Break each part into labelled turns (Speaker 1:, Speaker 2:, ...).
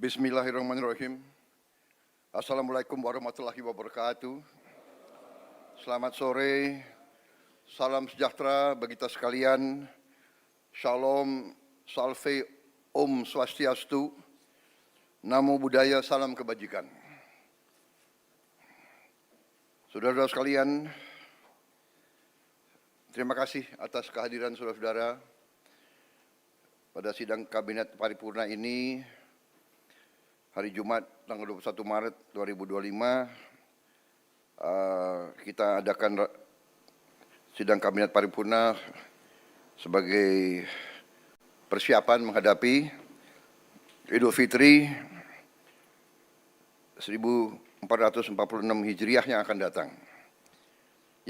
Speaker 1: Bismillahirrahmanirrahim. Assalamualaikum warahmatullahi wabarakatuh. Selamat sore, salam sejahtera bagi kita sekalian. Shalom, salve, Om Swastiastu, Namo Buddhaya, salam kebajikan. Saudara-saudara sekalian, terima kasih atas kehadiran saudara-saudara pada sidang Kabinet Paripurna ini. Hari Jumat tanggal 21 Maret 2025 kita adakan sidang Kabinet Paripurna sebagai persiapan menghadapi Idul Fitri 1446 Hijriah yang akan datang.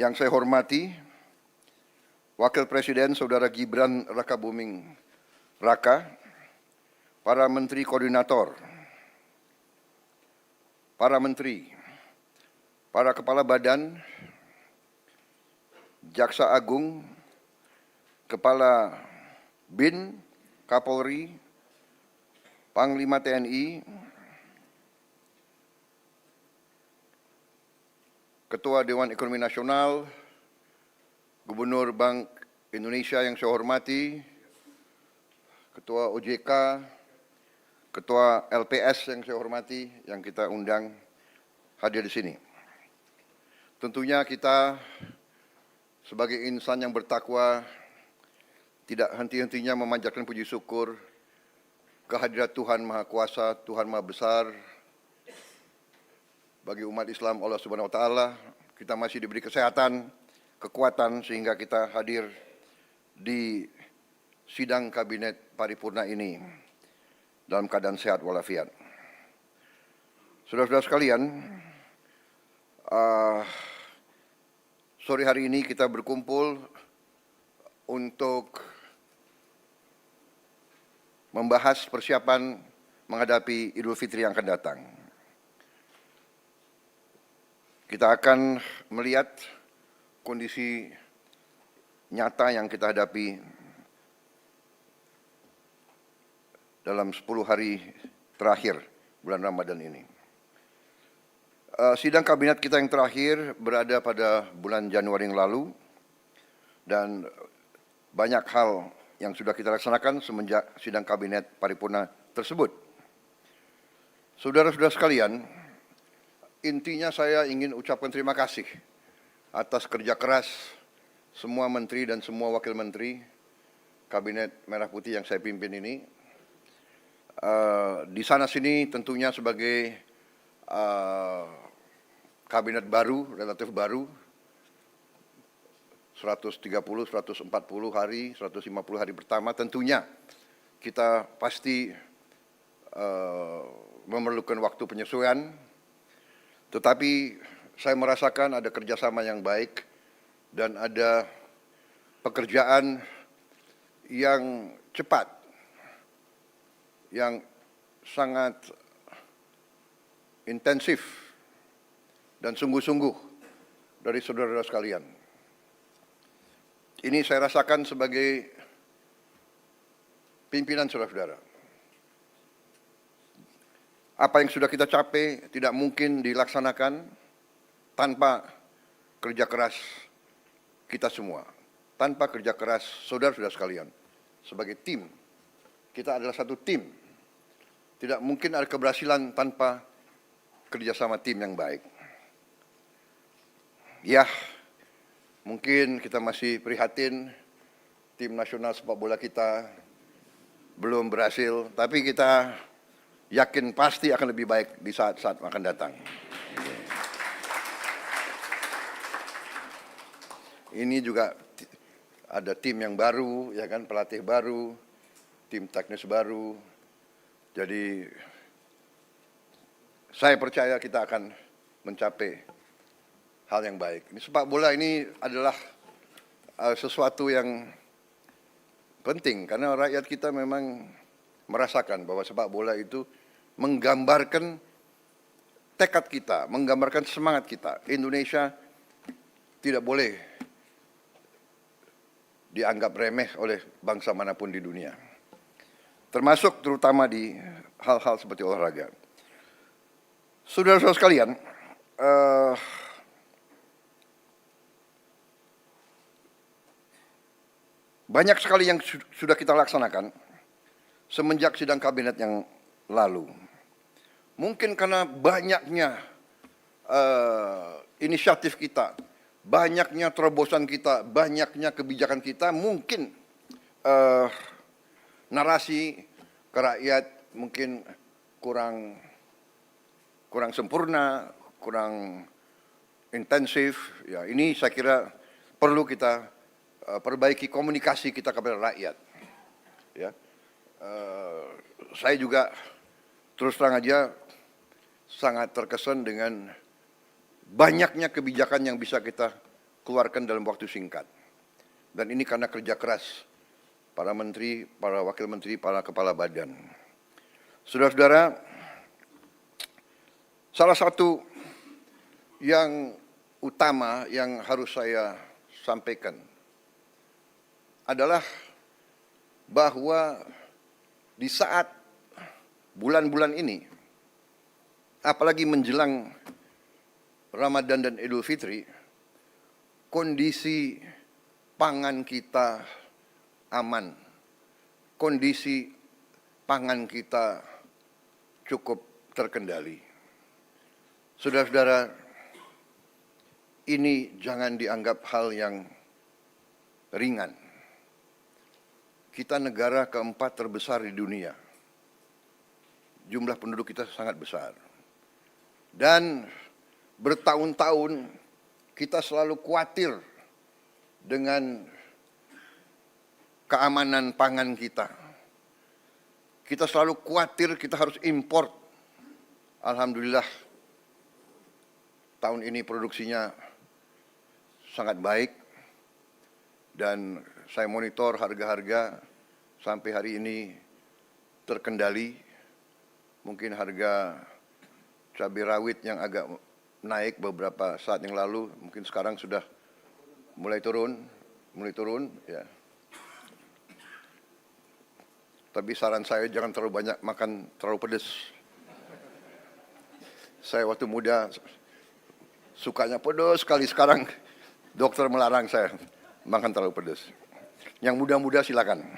Speaker 1: Yang saya hormati Wakil Presiden Saudara Gibran Rakabuming Raka, para Menteri Koordinator, para Menteri, para Kepala Badan, Jaksa Agung, Kepala BIN, Kapolri, Panglima TNI, Ketua Dewan Ekonomi Nasional, Gubernur Bank Indonesia yang saya hormati, Ketua OJK, Ketua LPS yang saya hormati, yang kita undang hadir di sini. Tentunya kita sebagai insan yang bertakwa tidak henti-hentinya memanjatkan puji syukur kehadirat Tuhan Maha Kuasa, Tuhan Maha Besar. Bagi umat Islam Allah Subhanahu wa taala, kita masih diberi kesehatan, kekuatan sehingga kita hadir di sidang Kabinet Paripurna ini dalam keadaan sehat walafiat. Saudara-saudara sekalian, sore hari ini kita berkumpul untuk membahas persiapan menghadapi Idul Fitri yang akan datang. Kita akan melihat kondisi nyata yang kita hadapi dalam 10 hari terakhir bulan Ramadan ini. Sidang kabinet kita yang terakhir berada pada bulan Januari yang lalu dan banyak hal yang sudah kita laksanakan semenjak sidang kabinet paripurna tersebut. Saudara-saudara sekalian, intinya saya ingin ucapkan terima kasih atas kerja keras semua menteri dan semua wakil menteri Kabinet Merah Putih yang saya pimpin ini. Di sana sini tentunya sebagai kabinet baru, relatif baru, 130, 140 hari, 150 hari pertama, tentunya kita pasti memerlukan waktu penyesuaian, tetapi saya merasakan ada kerjasama yang baik dan ada pekerjaan yang cepat, yang sangat intensif dan sungguh-sungguh dari saudara-saudara sekalian. Ini saya rasakan sebagai pimpinan saudara-saudara. Apa yang sudah kita capai tidak mungkin dilaksanakan tanpa kerja keras kita semua, tanpa kerja keras saudara-saudara sekalian. Sebagai tim, kita adalah satu tim. Tidak mungkin ada keberhasilan tanpa kerjasama tim yang baik. Ya, mungkin kita masih prihatin tim nasional sepak bola kita belum berhasil, tapi kita yakin pasti akan lebih baik di saat-saat akan datang. Ini juga ada tim yang baru, ya kan, pelatih baru, tim teknis baru. Jadi saya percaya kita akan mencapai hal yang baik. Ini sepak bola ini adalah sesuatu yang penting karena rakyat kita memang merasakan bahwa sepak bola itu menggambarkan tekad kita, menggambarkan semangat kita. Indonesia tidak boleh dianggap remeh oleh bangsa manapun di dunia. termasuk terutama di hal-hal seperti olahraga. Saudara-saudara sekalian, banyak sekali yang sudah kita laksanakan semenjak sidang kabinet yang lalu. Mungkin karena banyaknya inisiatif kita, banyaknya terobosan kita, banyaknya kebijakan kita, mungkin narasi ke rakyat mungkin kurang sempurna, kurang intensif. Ya, ini saya kira perlu kita perbaiki komunikasi kita kepada rakyat. Ya, saya juga terus terang aja sangat terkesan dengan banyaknya kebijakan yang bisa kita keluarkan dalam waktu singkat. Dan ini karena kerja keras para menteri, para wakil menteri, para kepala badan. Saudara-saudara, salah satu yang utama yang harus saya sampaikan adalah bahwa di saat bulan-bulan ini, apalagi menjelang Ramadan dan Idul Fitri, kondisi pangan kita aman, kondisi pangan kita cukup terkendali. Saudara-saudara, ini jangan dianggap hal yang ringan. Kita negara keempat terbesar di dunia. Jumlah penduduk kita sangat besar. Dan bertahun-tahun kita selalu khawatir dengan keamanan pangan kita. Kita selalu khawatir kita harus import. Alhamdulillah tahun ini produksinya sangat baik dan saya monitor harga-harga sampai hari ini terkendali. Mungkin harga cabai rawit yang agak naik beberapa saat yang lalu, mungkin sekarang sudah mulai turun ya. Tapi saran saya jangan terlalu banyak makan terlalu pedas. Saya waktu muda sukanya pedas sekali, sekarang dokter melarang saya makan terlalu pedas. Yang muda-muda silakan.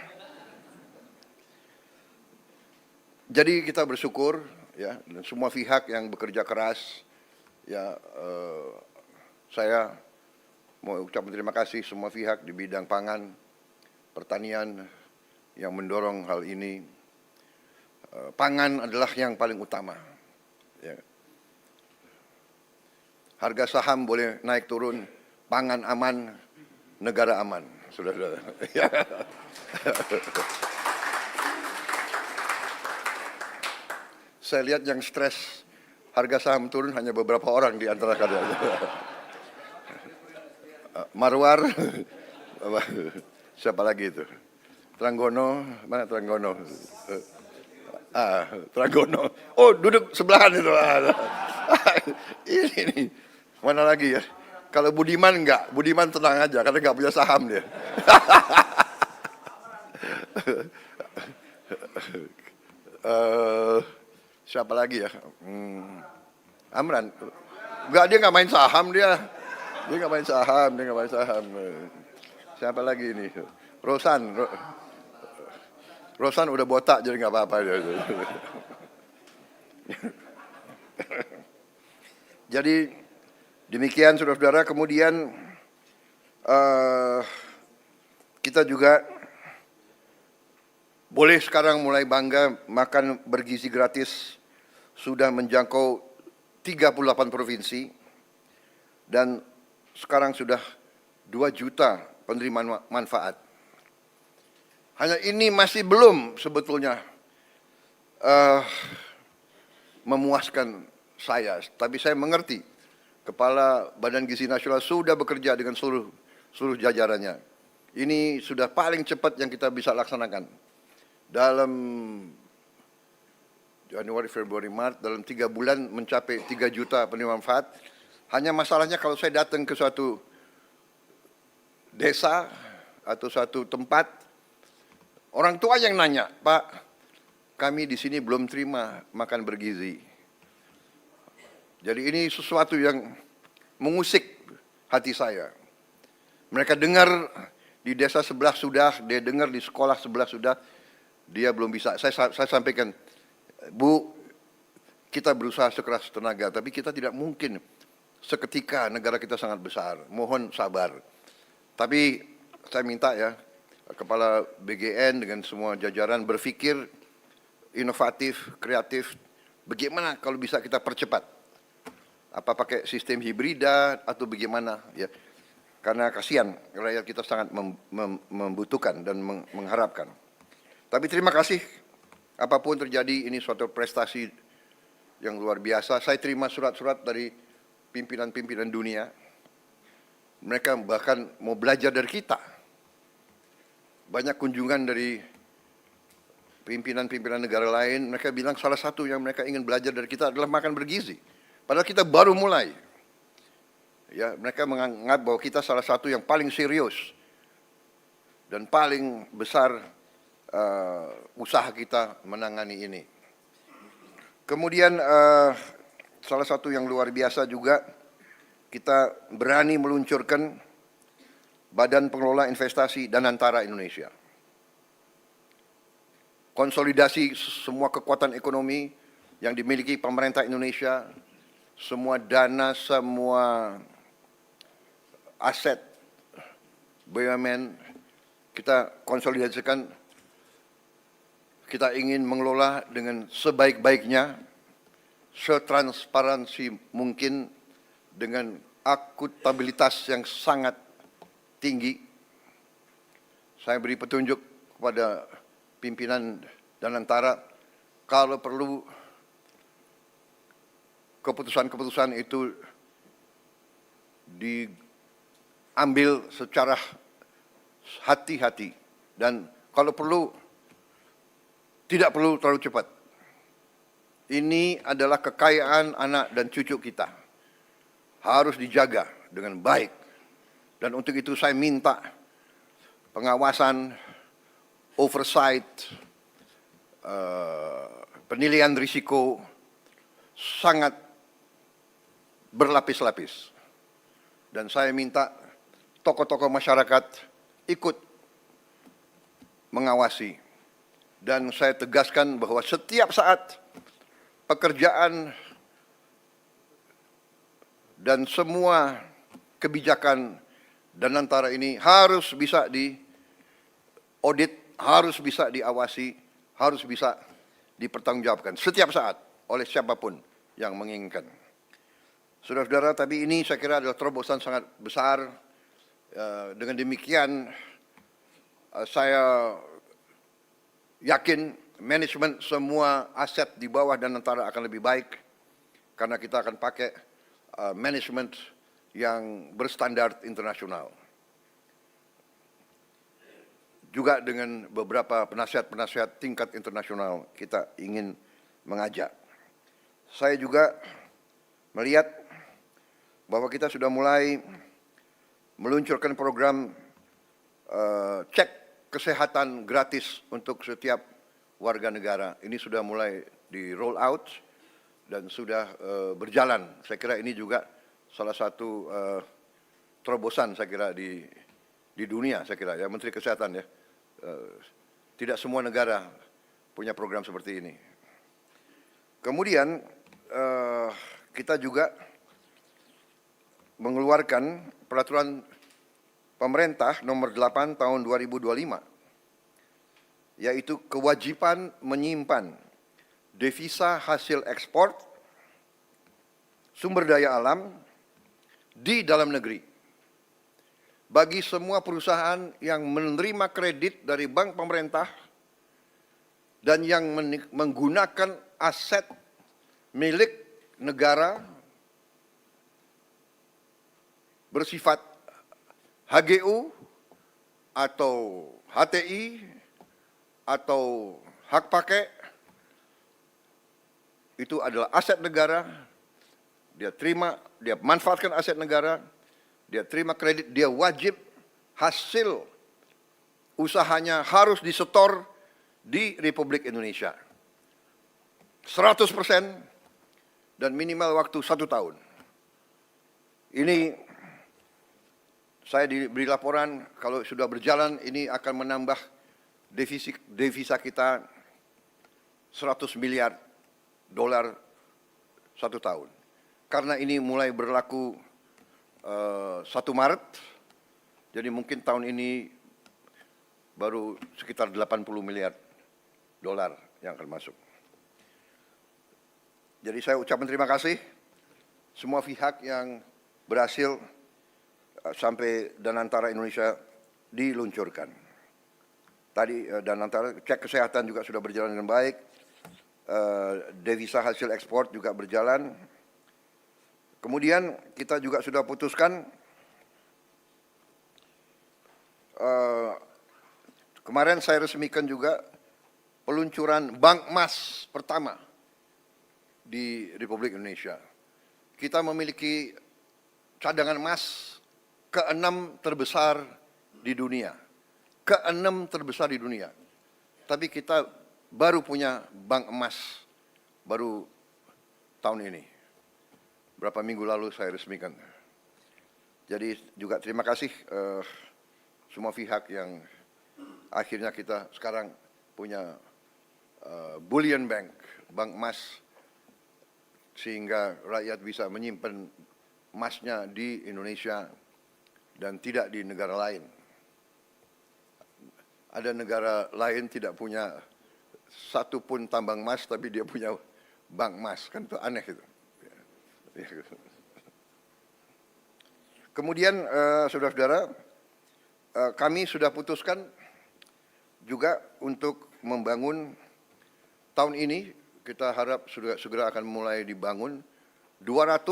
Speaker 1: Jadi kita bersyukur ya, dan semua pihak yang bekerja keras ya, saya mau ucapkan terima kasih semua pihak di bidang pangan, pertanian yang mendorong hal ini. Pangan adalah yang paling utama. Ya. Harga saham boleh naik turun, pangan aman, negara aman. Saudara-saudara. Saya lihat yang stres harga saham turun hanya beberapa orang di antara kalian. Marwar, siapa lagi itu? Tranggono, mana Tranggono? Tranggono. Oh, duduk sebelahan itu. Ini, mana lagi ya? Kalau Budiman enggak, Budiman tenang aja karena enggak punya saham dia. Siapa lagi ya? Amran. Enggak, dia enggak main saham dia. Dia enggak main saham. Siapa lagi ini? Rosan udah botak jadi enggak apa-apa dia. Jadi demikian saudara-saudara, kemudian kita juga boleh sekarang mulai bangga makan bergizi gratis sudah menjangkau 38 provinsi dan sekarang sudah 2 juta penerima manfaat. Hanya ini masih belum sebetulnya memuaskan saya, tapi saya mengerti Kepala Badan Gizi Nasional sudah bekerja dengan seluruh jajarannya. Ini sudah paling cepat yang kita bisa laksanakan. Dalam Januari, Februari, Maret, dalam 3 bulan mencapai 3 juta penerima manfaat. Hanya masalahnya kalau saya datang ke suatu desa atau suatu tempat, orang tua yang nanya, Pak, kami di sini belum terima makan bergizi. Jadi ini sesuatu yang mengusik hati saya. Mereka dengar di desa sebelah sudah, dia dengar di sekolah sebelah sudah, dia belum bisa. Saya sampaikan, Bu, kita berusaha sekeras tenaga, tapi kita tidak mungkin seketika, negara kita sangat besar. Mohon sabar. Tapi saya minta ya, Kepala BGN dengan semua jajaran berpikir inovatif, kreatif, bagaimana kalau bisa kita percepat. Apa pakai sistem hibrida atau bagaimana ya? Karena kasihan rakyat kita sangat membutuhkan dan mengharapkan. Tapi terima kasih, apapun terjadi ini suatu prestasi yang luar biasa. Saya terima surat-surat dari pimpinan-pimpinan dunia. Mereka bahkan mau belajar dari kita. Banyak kunjungan dari pimpinan-pimpinan negara lain. Mereka bilang salah satu yang mereka ingin belajar dari kita adalah makan bergizi. Padahal kita baru mulai. Ya, mereka menganggap bahwa kita salah satu yang paling serius dan paling besar usaha kita menangani ini. Kemudian salah satu yang luar biasa juga, kita berani meluncurkan Badan Pengelola Investasi Danantara Indonesia. Konsolidasi semua kekuatan ekonomi yang dimiliki pemerintah Indonesia, semua dana, semua aset BUMN, kita konsolidasikan. Kita ingin mengelola dengan sebaik-baiknya, setransparansi mungkin, dengan akuntabilitas yang sangat tinggi. Saya beri petunjuk kepada pimpinan Danantara, kalau perlu keputusan-keputusan itu diambil secara hati-hati dan kalau perlu tidak perlu terlalu cepat. Ini adalah kekayaan anak dan cucu kita. Harus dijaga dengan baik. Dan untuk itu saya minta pengawasan, oversight, penilaian risiko sangat berlapis-lapis. Dan saya minta tokoh-tokoh masyarakat ikut mengawasi. Dan saya tegaskan bahwa setiap saat pekerjaan dan semua kebijakan Danantara ini harus bisa diaudit, harus bisa diawasi, harus bisa dipertanggungjawabkan setiap saat oleh siapapun yang menginginkan. Saudara-saudara, tapi ini saya kira adalah terobosan sangat besar. Dengan demikian, saya yakin manajemen semua aset di bawah Danantara akan lebih baik karena kita akan pakai manajemen yang berstandar internasional. Juga dengan beberapa penasihat-penasihat tingkat internasional kita ingin mengajak. Saya juga melihat bahwa kita sudah mulai meluncurkan program cek kesehatan gratis untuk setiap warga negara. Ini sudah mulai di roll out dan sudah berjalan. Saya kira ini juga salah satu terobosan saya kira di dunia, saya kira ya, Menteri Kesehatan ya. Tidak semua negara punya program seperti ini. Kemudian kita juga mengeluarkan peraturan pemerintah nomor 8 tahun 2025, yaitu kewajiban menyimpan devisa hasil ekspor, sumber daya alam di dalam negeri bagi semua perusahaan yang menerima kredit dari bank pemerintah dan yang menggunakan aset milik negara bersifat HGU atau HTI atau hak pakai. Itu adalah aset negara. Dia terima, dia manfaatkan aset negara, dia terima kredit, dia wajib hasil usahanya harus disetor di Republik Indonesia. 100% dan minimal waktu 1 tahun. Ini saya diberi laporan kalau sudah berjalan ini akan menambah devisa kita 100 miliar dolar 1 tahun. Karena ini mulai berlaku 1 Maret, jadi mungkin tahun ini baru sekitar 80 miliar dolar yang akan masuk. Jadi saya ucapkan terima kasih semua pihak yang berhasil sampai Danantara Indonesia diluncurkan. Tadi Danantara cek kesehatan juga sudah berjalan dengan baik, devisa hasil ekspor juga berjalan. Kemudian kita juga sudah putuskan kemarin saya resmikan juga peluncuran bank emas pertama di Republik Indonesia. Kita memiliki cadangan emas ke-6 terbesar di dunia. Ke-6 terbesar di dunia. Tapi kita baru punya bank emas baru tahun ini. Berapa minggu lalu saya resmikan. Jadi juga terima kasih semua pihak yang akhirnya kita sekarang punya bullion bank, bank emas, sehingga rakyat bisa menyimpan emasnya di Indonesia dan tidak di negara lain. Ada negara lain tidak punya satu pun tambang emas, tapi dia punya bank emas, kan itu aneh itu. Kemudian saudara-saudara, kami sudah putuskan juga untuk membangun tahun ini, kita harap sudah segera akan mulai dibangun 200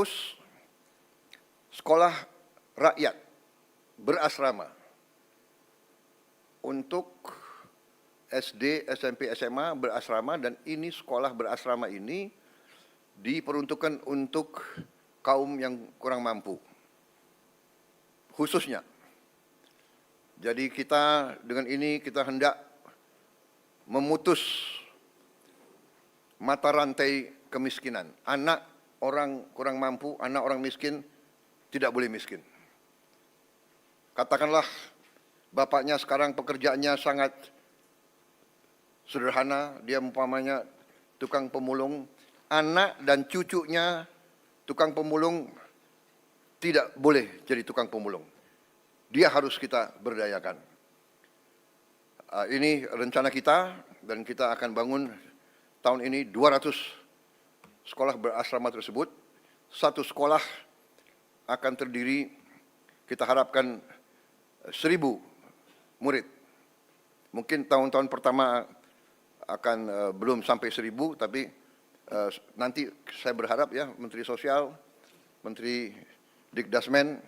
Speaker 1: sekolah rakyat berasrama untuk SD, SMP, SMA berasrama, dan ini sekolah berasrama ini diperuntukkan untuk kaum yang kurang mampu khususnya. Jadi kita dengan ini kita hendak memutus mata rantai kemiskinan. Anak orang kurang mampu, anak orang miskin tidak boleh miskin. Katakanlah bapaknya sekarang pekerjaannya sangat sederhana, dia umpamanya tukang pemulung, anak dan cucunya tukang pemulung tidak boleh jadi tukang pemulung. Dia harus kita berdayakan. Ini rencana kita dan kita akan bangun tahun ini 200 sekolah berasrama tersebut. Satu sekolah akan terdiri, kita harapkan 1.000 murid. Mungkin tahun-tahun pertama akan belum sampai 1.000, tapi nanti saya berharap ya Menteri Sosial, Menteri Dikdasmen,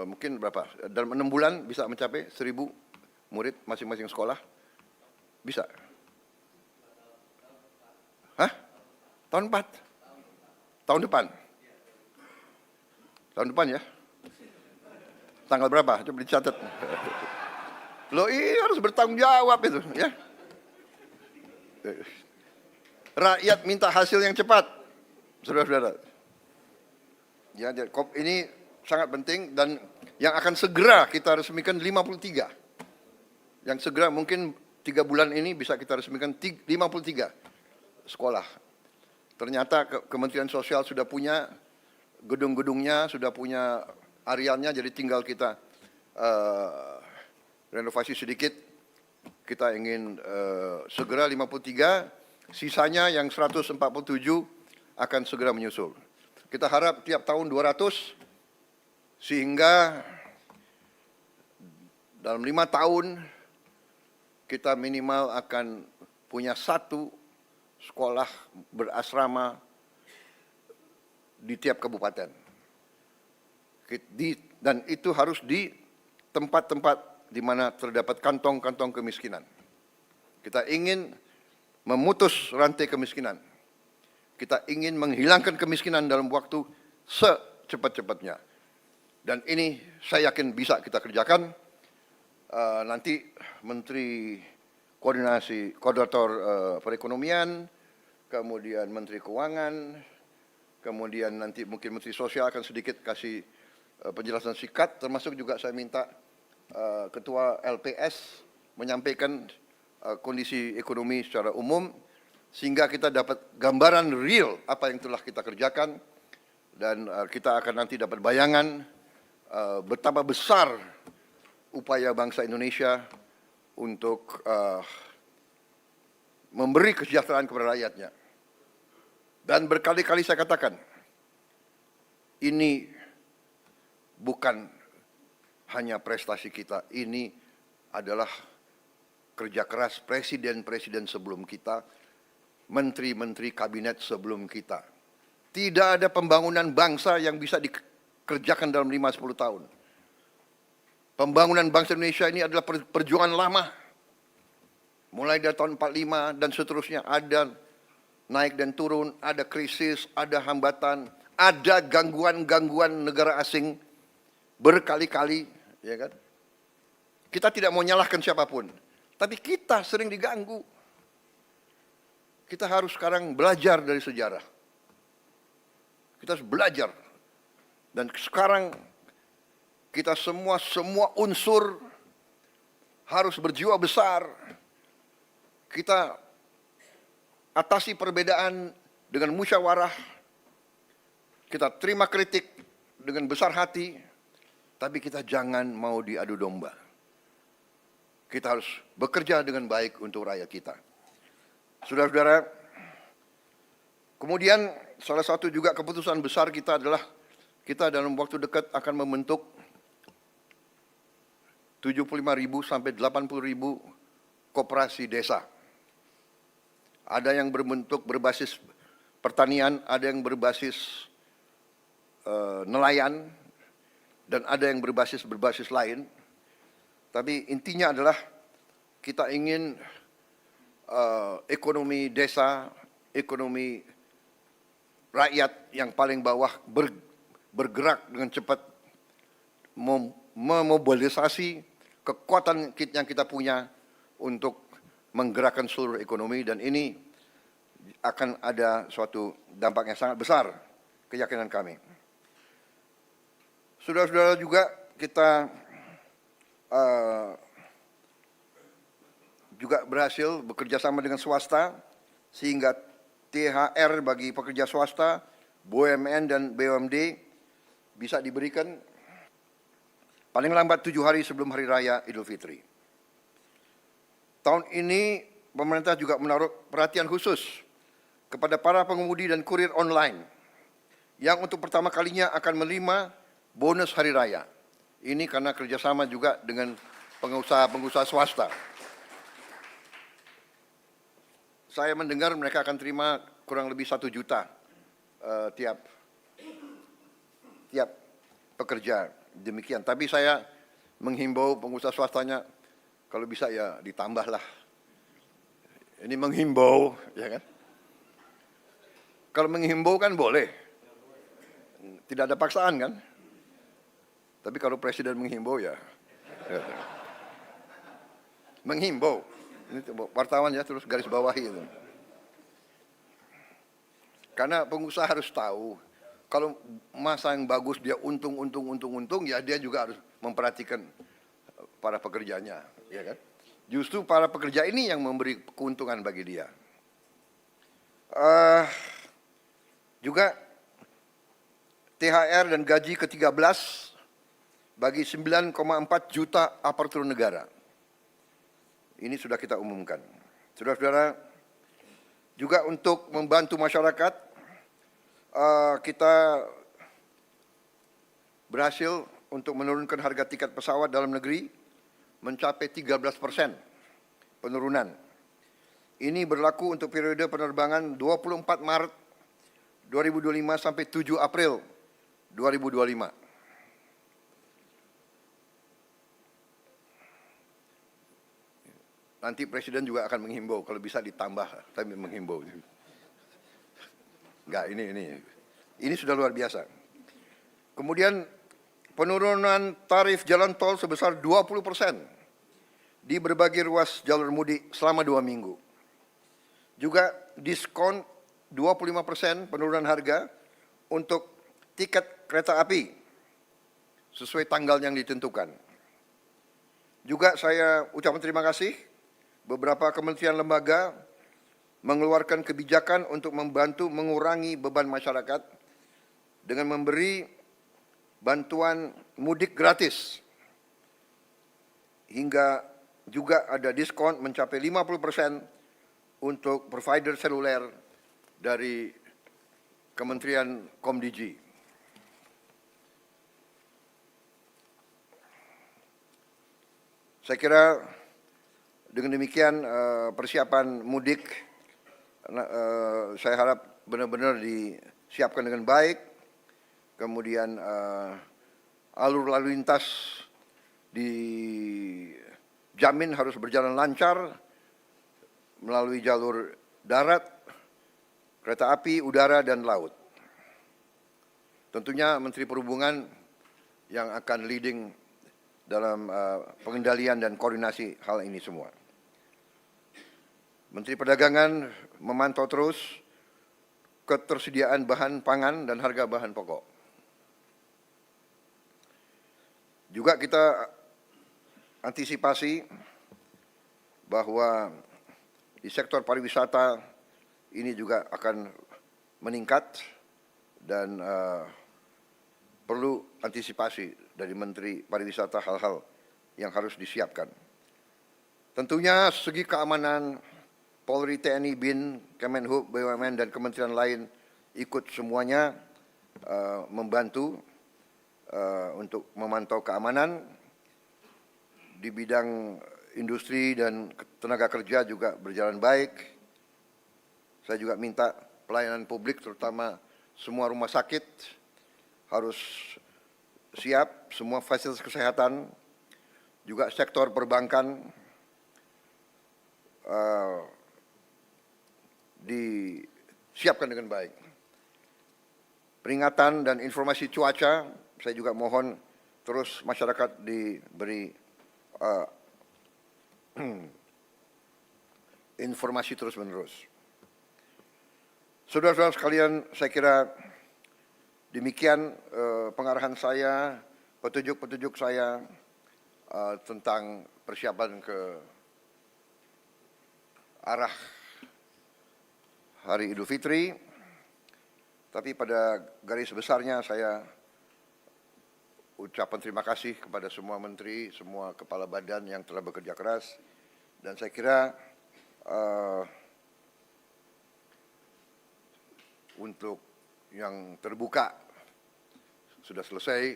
Speaker 1: mungkin berapa, dalam 6 bulan bisa mencapai 1.000 murid masing-masing sekolah. Bisa. Hah? Tahun 4? Tahun depan? Tahun depan ya? Tanggal berapa? Coba dicatat. Loh, ini harus bertanggung jawab itu, ya. Rakyat minta hasil yang cepat, saudara-saudara. Ya, ini sangat penting dan yang akan segera kita resmikan 53. Yang segera mungkin 3 bulan ini bisa kita resmikan 53 sekolah. Ternyata Kementerian Sosial sudah punya gedung-gedungnya, sudah punya arealnya, jadi tinggal kita renovasi sedikit. Kita ingin segera 53, sisanya yang 147 akan segera menyusul. Kita harap tiap tahun 200, sehingga dalam 5 tahun kita minimal akan punya 1 sekolah berasrama di tiap kabupaten. Dan itu harus di tempat-tempat di mana terdapat kantong-kantong kemiskinan. Kita ingin memutus rantai kemiskinan. Kita ingin menghilangkan kemiskinan dalam waktu secepat-cepatnya. Dan ini saya yakin bisa kita kerjakan. Nanti Menteri koordinator perekonomian, kemudian Menteri Keuangan, kemudian nanti mungkin Menteri Sosial akan sedikit kasih penjelasan singkat, termasuk juga saya minta Ketua LPS menyampaikan kondisi ekonomi secara umum, sehingga kita dapat gambaran real apa yang telah kita kerjakan, dan kita akan nanti dapat bayangan betapa besar upaya bangsa Indonesia untuk memberi kesejahteraan kepada rakyatnya. Dan berkali-kali saya katakan, ini bukan hanya prestasi kita, ini adalah kerja keras presiden-presiden sebelum kita, menteri-menteri kabinet sebelum kita. Tidak ada pembangunan bangsa yang bisa dikerjakan dalam 5-10 tahun. Pembangunan bangsa Indonesia ini adalah perjuangan lama. Mulai dari tahun 45 dan seterusnya, ada naik dan turun, ada krisis, ada hambatan, ada gangguan-gangguan negara asing berkali-kali, ya kan? Kita tidak mau nyalahkan siapapun, tapi kita sering diganggu. Kita harus sekarang belajar dari sejarah. Kita harus belajar. Dan sekarang kita semua unsur harus berjiwa besar. Kita atasi perbedaan dengan musyawarah. Kita terima kritik dengan besar hati, tapi kita jangan mau diadu domba. Kita harus bekerja dengan baik untuk rakyat kita. Saudara-saudara, kemudian salah satu juga keputusan besar kita adalah kita dalam waktu dekat akan membentuk 75.000 sampai 80.000 koperasi desa. Ada yang berbasis pertanian, ada yang berbasis nelayan, dan ada yang berbasis lain. Tapi intinya adalah kita ingin ekonomi desa, ekonomi rakyat yang paling bawah bergerak dengan cepat, memobilisasi kekuatan yang kita punya untuk menggerakkan seluruh ekonomi, dan ini akan ada suatu dampak yang sangat besar, keyakinan kami. Saudara-saudara, juga kita juga berhasil bekerja sama dengan swasta, sehingga THR bagi pekerja swasta, BUMN dan BUMD bisa diberikan paling lambat 7 hari sebelum Hari Raya Idul Fitri. Tahun ini pemerintah juga menaruh perhatian khusus kepada para pengemudi dan kurir online yang untuk pertama kalinya akan menerima bonus Hari Raya. Ini karena kerjasama juga dengan pengusaha swasta. Saya mendengar mereka akan terima kurang lebih 1 juta tiap pekerja, demikian. Tapi saya menghimbau pengusaha swastanya, kalau bisa ya ditambahlah. Ini menghimbau, ya kan? Kalau menghimbau kan boleh, tidak ada paksaan kan? Tapi kalau presiden menghimbau ya. Menghimbau. Ini wartawan ya, terus garis bawahi itu. Karena pengusaha harus tahu, kalau masa yang bagus dia untung, ya dia juga harus memperhatikan para pekerjanya, ya kan? Justru para pekerja ini yang memberi keuntungan bagi dia. Juga THR dan gaji ke-13 bagi 9,4 juta aparatur negara. Ini sudah kita umumkan. Saudara-saudara, juga untuk membantu masyarakat, kita berhasil untuk menurunkan harga tiket pesawat dalam negeri mencapai 13% penurunan. Ini berlaku untuk periode penerbangan 24 Maret 2025 sampai 7 April 2025. Nanti Presiden juga akan menghimbau, kalau bisa ditambah, tapi menghimbau. Enggak, ini sudah luar biasa. Kemudian penurunan tarif jalan tol sebesar 20% di berbagai ruas jalur mudik selama 2 minggu. Juga diskon 25% penurunan harga untuk tiket kereta api sesuai tanggal yang ditentukan. Juga saya ucapkan terima kasih beberapa kementerian lembaga mengeluarkan kebijakan untuk membantu mengurangi beban masyarakat dengan memberi bantuan mudik gratis, hingga juga ada diskon mencapai 50% untuk provider seluler dari Kementerian Komdigi. Saya kira dengan demikian persiapan mudik saya harap benar-benar disiapkan dengan baik, kemudian alur lalu lintas dijamin harus berjalan lancar melalui jalur darat, kereta api, udara, dan laut. Tentunya Menteri Perhubungan yang akan leading dalam pengendalian dan koordinasi hal ini semua. Menteri Perdagangan memantau terus ketersediaan bahan pangan dan harga bahan pokok. Juga kita antisipasi bahwa di sektor pariwisata ini juga akan meningkat dan perlu antisipasi dari Menteri Pariwisata hal-hal yang harus disiapkan. Tentunya segi keamanan Polri, TNI, BIN, Kemenhub, BUMN, dan kementerian lain ikut semuanya membantu untuk memantau keamanan. Di bidang industri dan tenaga kerja juga berjalan baik. Saya juga minta pelayanan publik, terutama semua rumah sakit harus siap, semua fasilitas kesehatan, juga sektor perbankan disiapkan dengan baik. Peringatan dan informasi cuaca, saya juga mohon terus masyarakat diberi informasi terus-menerus. Saudara-saudara sekalian, saya kira demikian pengarahan saya, petunjuk-petunjuk saya tentang persiapan ke arah Hari Idul Fitri. Tapi pada garis besarnya saya ucapan terima kasih kepada semua menteri, semua kepala badan yang telah bekerja keras. Dan saya kira untuk yang terbuka sudah selesai.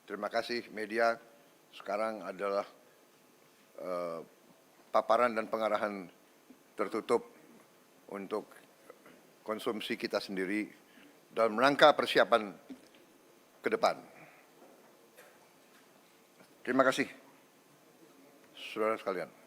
Speaker 1: Terima kasih media. Sekarang adalah paparan dan pengarahan tertutup untuk konsumsi kita sendiri dalam rangka persiapan ke depan. Terima kasih, saudara sekalian.